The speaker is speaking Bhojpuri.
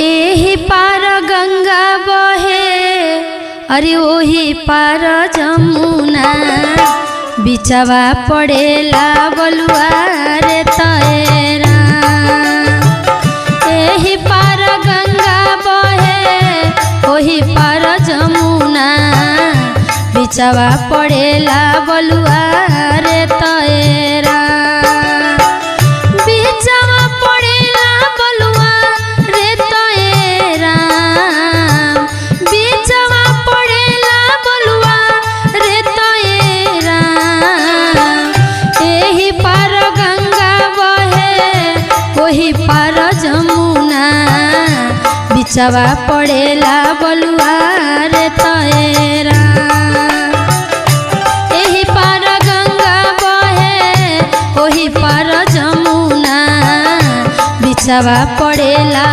एही पार गंगा बहे अरे ओही पार जमुना बिचवा पड़ेला बलुआ रे तैरा। एही पार गंगा बहे ओही पार जमुना बिचवा पड़ेला बलुआ रे तैरा। बिचवा पड़ेला बलुआ रे तैरा। बिचवा पड़ेला बलुआ रे तैरा। एही पार गंगा बहे ओही पार जमुना बिचवा पड़ेला बलुआ रे तैरा। एही पार गंगा बहे ओही पार जमुना बिचवा पड़ेला